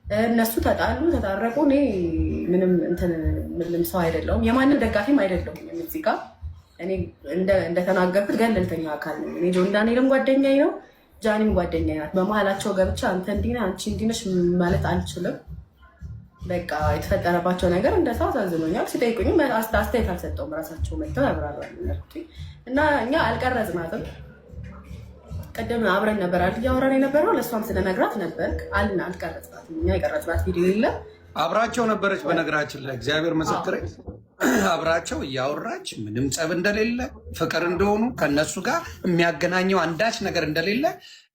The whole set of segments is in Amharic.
እነሱ ተጣሉ ተታረቁ። እኔ ምንም እንትን ምንም ሰው አይደለሁም፣ የማንም ደጋፊም አይደለሁም። እዚህ ጋር እኔ እንደተናገርኩት ገለልተኛ አካል ነው። እኔ ጆን ዳንኤልም ጓደኛዬ ነው፣ ጃኒም ጓደኛዬ ናት። በመሀላቸው ገብቼ አንተ እንዲህ ነህ አንቺ እንዲህ ነሽ ማለት አልችልም። በቃ የተፈጠረባቸው ነገር እንደ ሰው አሳዝኖኛል። ሲጠይቁኝም አስተያየት አልሰጠውም። ራሳቸው መጥተው ያብራራሉ እና እኛ አልቀረጽናትም። ቀደም አብረን ነበር አይደል እያወራን የነበረው። ለእሷም ስለነግራት ነበር አልና አልቀረጽናትም። እኛ የቀረጽናት ቪዲዮ የለም። አብራቸው ነበረች። በነገራችን ላይ እግዚአብሔር ምስክሬ አብራቸው እያወራች ምንም ጸብ እንደሌለ ፍቅር እንደሆኑ ከነሱ ጋር የሚያገናኘው አንዳች ነገር እንደሌለ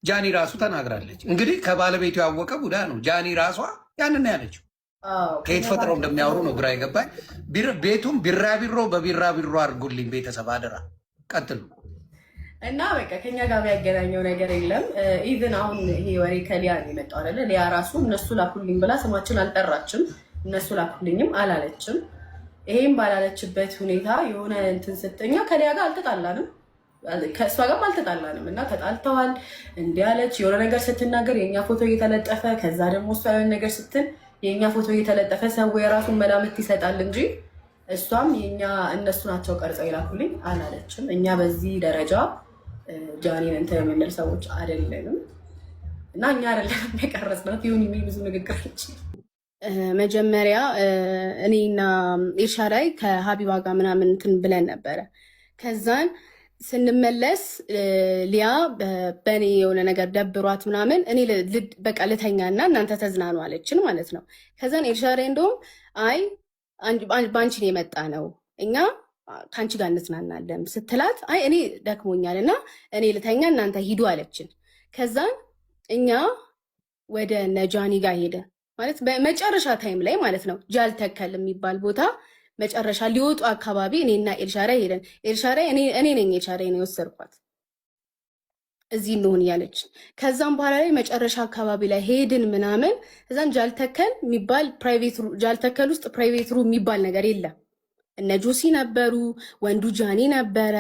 ጃኒ ራሱ ተናግራለች። እንግዲህ ከባለቤቱ ያወቀ ቡዳ ነው። ጃኒ ራሷ ያንን ያለችው ከየት ፈጥረው እንደሚያወሩ ነው ግራ የገባኝ። ቤቱም ቢራቢሮ በቢራቢሮ አድርጉልኝ ቤተሰብ አደራ። ቀጥሉ እና በቃ ከኛ ጋር የሚያገናኘው ነገር የለም። ኢቭን አሁን ይሄ ወሬ ከሊያ ነው የመጣው አይደለ? ሊያ ራሱ እነሱ ላኩልኝ ብላ ስማችን አልጠራችም፣ እነሱ ላኩልኝም አላለችም። ይሄም ባላለችበት ሁኔታ የሆነ እንትን ስትኛ ከሊያ ጋር አልተጣላንም፣ ከእሷ ጋርም አልተጣላንም። እና ተጣልተዋል እንዲህ አለች የሆነ ነገር ስትናገር የእኛ ፎቶ እየተለጠፈ ከዛ ደግሞ እሷ የሆነ ነገር ስትል የእኛ ፎቶ እየተለጠፈ ሰው የራሱን መላምት ይሰጣል እንጂ እሷም የኛ እነሱ ናቸው ቀርጸው ይላኩልኝ አላለችም። እኛ በዚህ ደረጃ ጃኒን እንትን የምንል ሰዎች አይደለንም እና እኛ አይደለም የቀረጽናት። ይሁን የሚል ብዙ ንግግሮች መጀመሪያ እኔና ኤልሻዳይ ከሀቢባ ጋር ምናምን እንትን ብለን ነበረ። ከዛን ስንመለስ ሊያ በእኔ የሆነ ነገር ደብሯት ምናምን እኔ በቃ ልተኛና እናንተ ተዝናኑ አለችን ማለት ነው። ከዛን ኤልሻዳይ እንደውም አይ በአንቺን የመጣ ነው እኛ ከአንቺ ጋር እንዝናናለን ስትላት አይ እኔ ደክሞኛል እና እኔ ልተኛ እናንተ ሂዱ አለችን። ከዛን እኛ ወደ ነጃኒ ጋር ሄደን ማለት በመጨረሻ ታይም ላይ ማለት ነው ጃልተከል የሚባል ቦታ መጨረሻ ሊወጡ አካባቢ እኔና ኤልሻዳይ ሄደን ኤልሻዳይ እኔ ነኝ ኤልሻዳይ ነው የወሰድኳት እዚህ እንሁን እያለች። ከዛም በኋላ ላይ መጨረሻ አካባቢ ላይ ሄድን ምናምን። ከዛን ጃልተከል የሚባል ጃልተከል ውስጥ ፕራይቬት ሩም የሚባል ነገር የለም። እነ ጆሲ ነበሩ፣ ወንዱ ጃኒ ነበረ፣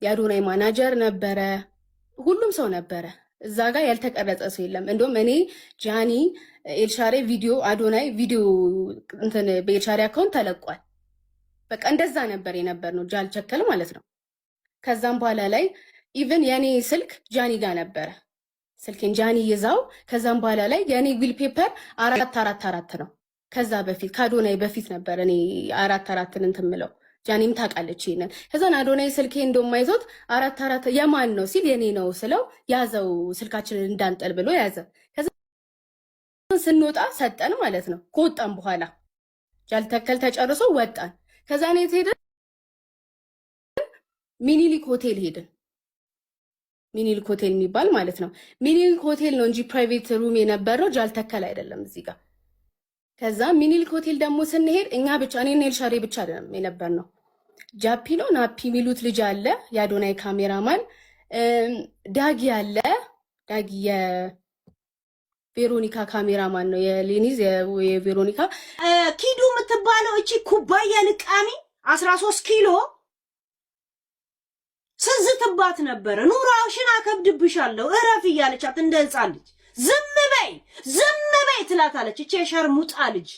የአዶናይ ማናጀር ነበረ፣ ሁሉም ሰው ነበረ። እዛ ጋር ያልተቀረጸ ሰው የለም። እንደውም እኔ ጃኒ ኤልሻዳይ ቪዲዮ አዶናይ ቪዲዮ እንትን በኤልሻዳይ አካውንት ተለቋል። በቃ እንደዛ ነበር የነበር ነው ጃልተከል ማለት ነው። ከዛም በኋላ ላይ ኢቨን የኔ ስልክ ጃኒ ጋር ነበረ። ስልኬን ጃኒ ይዛው ከዛም በኋላ ላይ የኔ ዊል ፔፐር 444 ነው። ከዛ በፊት ከአዶናይ በፊት ነበር እኔ 444 እንትን ምለው። ጃኒም ታውቃለች ይሄንን። ከዛን አዶናይ ስልኬ እንደማይዞት 44 የማን ነው ሲል የኔ ነው ስለው ያዘው ስልካችንን እንዳንጠል ብሎ ያዘ። ከዛ ስንወጣ ሰጠን ማለት ነው። ከወጣን በኋላ ጃልተከል ተጨርሶ ወጣን። ከዛን የት ሄድን? ሚኒሊክ ሆቴል ሄድን። ሚኒሊክ ሆቴል የሚባል ማለት ነው። ሚኒሊክ ሆቴል ነው እንጂ ፕራይቬት ሩም የነበረው ጃልተከል አይደለም እዚህ ጋር። ከዛ ሚኒሊክ ሆቴል ደግሞ ስንሄድ እኛ ብቻ እኔና ኤልሻዳይ ብቻ አይደለም የነበር ነው። ጃፒ ነው ናፒ የሚሉት ልጅ አለ፣ የአዶናይ ካሜራማን ዳጊ አለ። ዳጊ የቬሮኒካ ካሜራማን ነው፣ የሌኒዝ የቬሮኒካ ኪዱ የምትባለው እቺ ኩባያ ልቃሚ 13 ኪሎ ስዝትባት ነበረ። ኑራሽን አከብድብሻለሁ እረፍ እያለቻት እንደ ህፃን ልጅ ዝም በይ ትላታለች። እቺ የሸርሙጣ ልጅ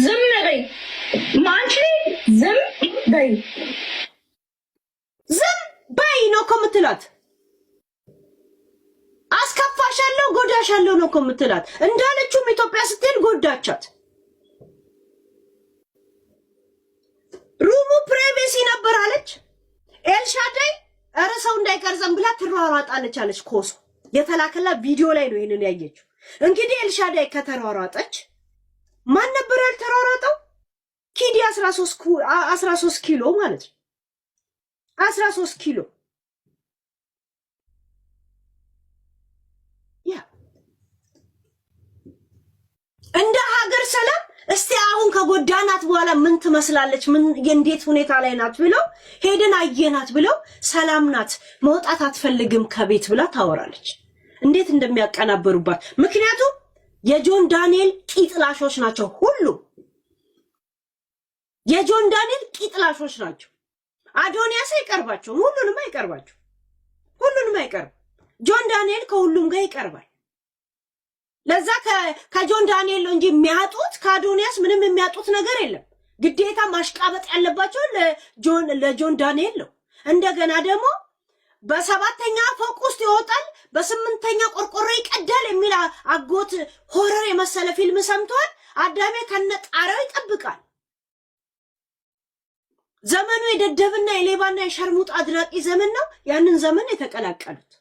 ዝም በይ ማንቺ ዝም በይ ነው እኮ የምትላት። አስከፋሻለሁ ጎዳሻለሁ ነው እኮ የምትላት። እንዳለችውም ኢትዮጵያ ስትሄድ ጎዳቻት። ሩሙ ፕራይቬሲ ነበር አለች ኤልሻዳይ። ኧረ ሰው እንዳይቀርጸን ብላ ትሯሯጣለች አለች። ኮሶ የተላከላ ቪዲዮ ላይ ነው ይሄንን ያየችው። እንግዲህ ኤልሻዳይ ከተሯሯጠች ማን ነበር ያልተሯሯጠው? ኪዲ 13 ኪሎ ማለት ነው። 13 ኪሎ እንደ ሀገር ሰላም። እስቲ አሁን ከጎዳናት በኋላ ምን ትመስላለች፣ ምን እንዴት ሁኔታ ላይ ናት ብለው ሄደን አየናት ብለው ሰላም ናት መውጣት አትፈልግም ከቤት ብላ ታወራለች። እንዴት እንደሚያቀናበሩባት። ምክንያቱም የጆን ዳንኤል ቂጥላሾች ናቸው ሁሉ። የጆን ዳንኤል ቂጥላሾች ናቸው። አዶንያስ አይቀርባቸውም፣ ሁሉንም አይቀርባቸው፣ ሁሉንም አይቀርብ። ጆን ዳንኤል ከሁሉም ጋር ይቀርባል። ለዛ ከጆን ዳንኤል ነው እንጂ የሚያጡት ከአዶንያስ ምንም የሚያጡት ነገር የለም። ግዴታ ማሽቃበጥ ያለባቸው ለጆን ዳንኤል ነው። እንደገና ደግሞ በሰባተኛ ፎቅ ውስጥ ይወጣል፣ በስምንተኛ ቆርቆሮ ይቀዳል የሚል አጎት ሆረር የመሰለ ፊልም ሰምቷል። አዳሜ ከነጣሪያው ይጠብቃል። ዘመኑ የደደብና የሌባና የሸርሙጥ አድናቂ ዘመን ነው። ያንን ዘመን የተቀላቀሉት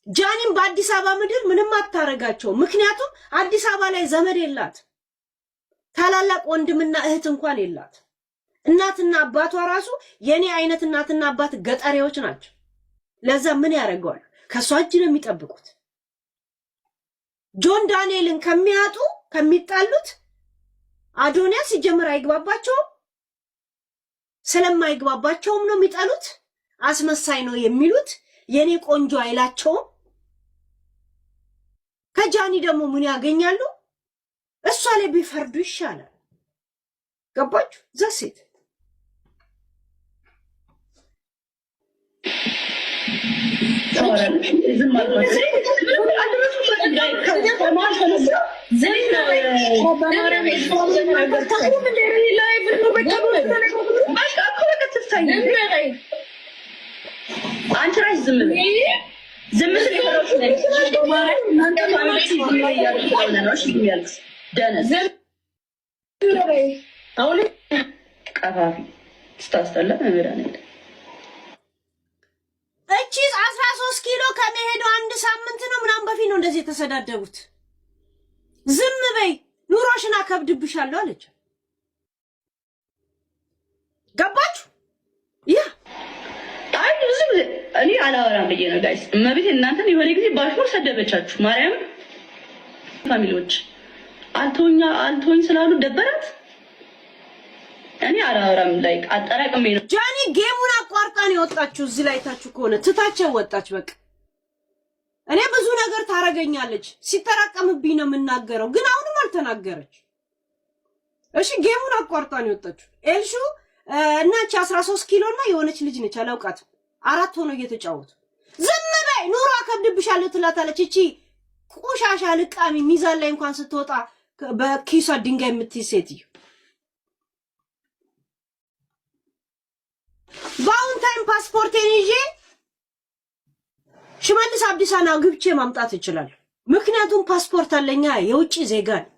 ጃኒም በአዲስ አበባ ምድር ምንም አታረጋቸው። ምክንያቱም አዲስ አበባ ላይ ዘመድ የላት፣ ታላላቅ ወንድምና እህት እንኳን የላት። እናትና አባቷ ራሱ የኔ አይነት እናትና አባት ገጠሬዎች ናቸው። ለዛ ምን ያደርገዋል? ከሷ እጅ ነው የሚጠብቁት። ጆን ዳንኤልን ከሚያጡ ከሚጣሉት አዶንያስ ሲጀምር አይግባባቸውም። ስለማይግባባቸውም ነው የሚጠሉት። አስመሳይ ነው የሚሉት። የኔ ቆንጆ አይላቸውም። ከጃኒ ደግሞ ምን ያገኛሉ? እሷ ላይ ቢፈርዱ ይሻላል። ገባችሁ? ዘሴት አንቺ ራስሽ ዝም በይ። ዝም ስለሆነሽ ነው ማለት እናንተ ማለት ዝም ያያልሽ የሚያልስ ደነስ ዝም በይ። አሁን ቀፋፊ ስታስጠላ መመዳን አይደል? እቺ 13 ኪሎ ከመሄዱ አንድ ሳምንት ነው ምናምን በፊት ነው እንደዚህ የተሰዳደቡት። ዝም በይ ኑሮሽን አከብድብሻለሁ አለች። ገባችሁ? ያ አይ ብዙ እኔ አላወራም ብዬ ነው ጋይስ። እመቤቴ እናንተን የሆነ ጊዜ ባሽሙር ሰደበቻችሁ። ማርያም ፋሚሊዎች አልተውኝ ስላሉ ደበራት። እኔ አላወራም ላይ አጠራቅሜ ነው። ጃኒ ጌሙን አቋርጣ ነው የወጣችሁ። እዚህ ላይ ታችሁ ከሆነ ትታቸው ወጣች። በቃ እኔ ብዙ ነገር ታረገኛለች ሲተራቀምብኝ ነው የምናገረው፣ ግን አሁንም አልተናገረች። እሺ ጌሙን አቋርጣ ነው የወጣችሁ። ኤልሹ እናች 13 ኪሎ እና የሆነች ልጅ ነች አላውቃትም። አራት ሆነው እየተጫወቱ ዝም በይ ኑሮ አከብድብሻለሁ ትላታለች። እቺ ቆሻሻ ልቃሚ ሚዛን ላይ እንኳን ስትወጣ በኪሷ ድንጋይ የምትይዝ ሴትዮ በአሁን ታይም ፓስፖርቴን ይዤ ሽመልስ አብዲሳና ግብቼ ማምጣት ይችላል። ምክንያቱም ፓስፖርት አለኛ የውጭ ዜጋ ነው።